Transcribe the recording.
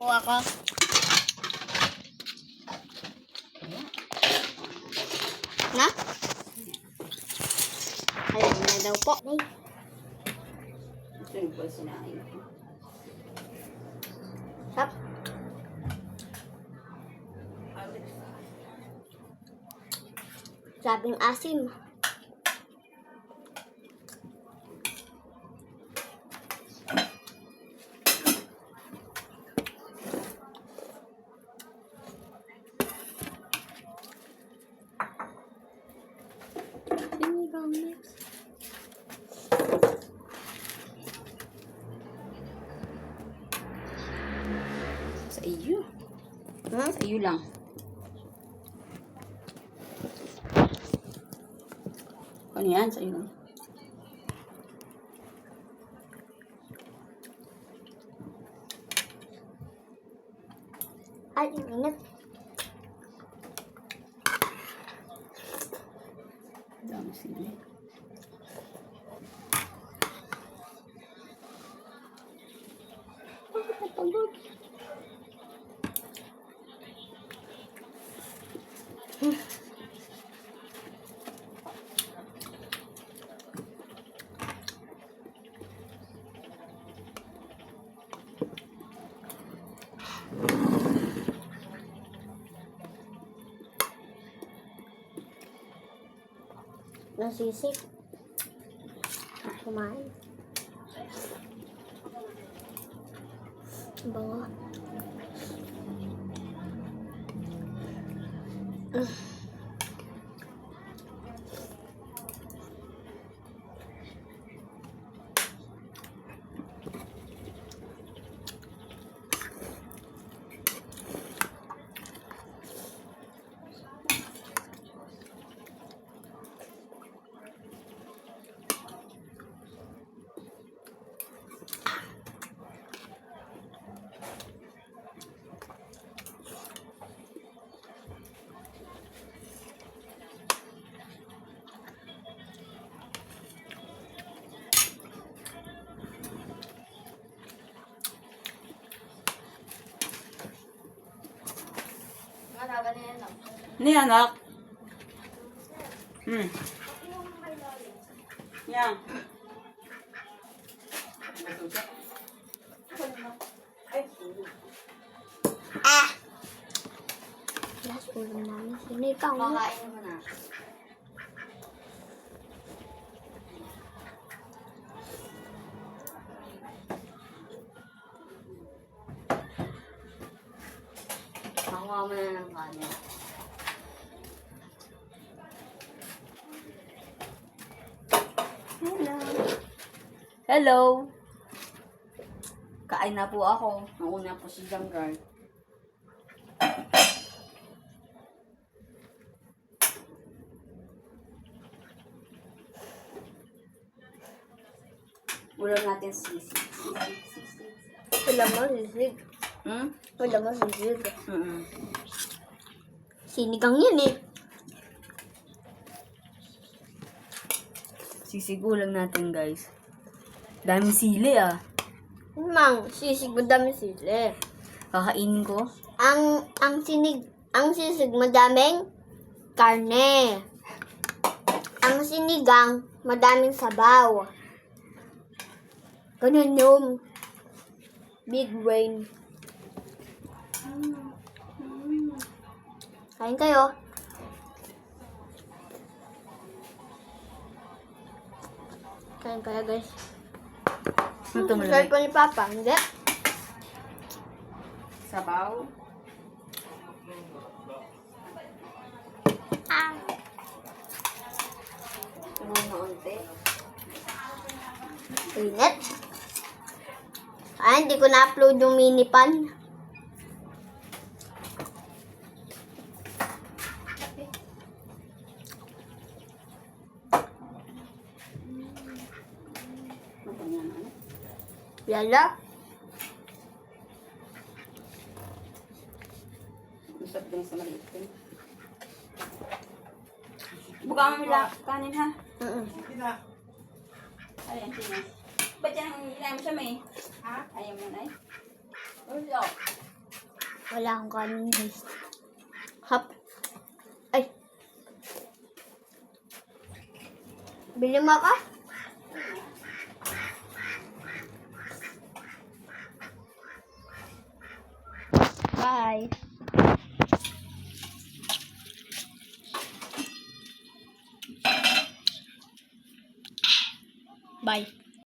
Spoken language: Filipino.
Po ako. Na? Ayun na daw po. Ito yung po sinain ko. Tap. Sabing asim. Sinigang mix. Sa iyo. Hmm? Sa iyo lang. Ano yan? Sa iyo lang. Ay, init. Dami sili. Bakit napagod? Nasisik. Kumain. Bango. Ano yan, anak? Yan. Ah! Last ulam namin. Sinigang. Kakain mo na. Makuha mo na ng kanin. Hello. Hello. Kain na po ako. Nauna po si Janggar. Ulam natin sisig. Wala mo, sisig. Hmm? Wala mo, sisig. Mm-mm. Sinigang yan eh. Sisig ulam natin, guys. Daming sili, ah. Mang, sisig madami sili. Kakainin ko. Ang sisig madaming karne. Ang sinigang madaming sabaw. Ganun yung big brain. Kain kayo. Kain kayo, guys. Ito mo Masarap pa ni Papa, hindi? Sabaw. Ah. Umuunti. Init. Ay, hindi ko na-upload yung mini pan. Yala. Masarap din sa maliit din. Buka mo nila kanin, ha? Ayan, sino? Ba't yan ang ilay mo siya, may? Ha? Ayaw mo na, eh? Ano siya? Wala akong kanin guys. Hap. Ay. Bili mo ka? Bye. Bye.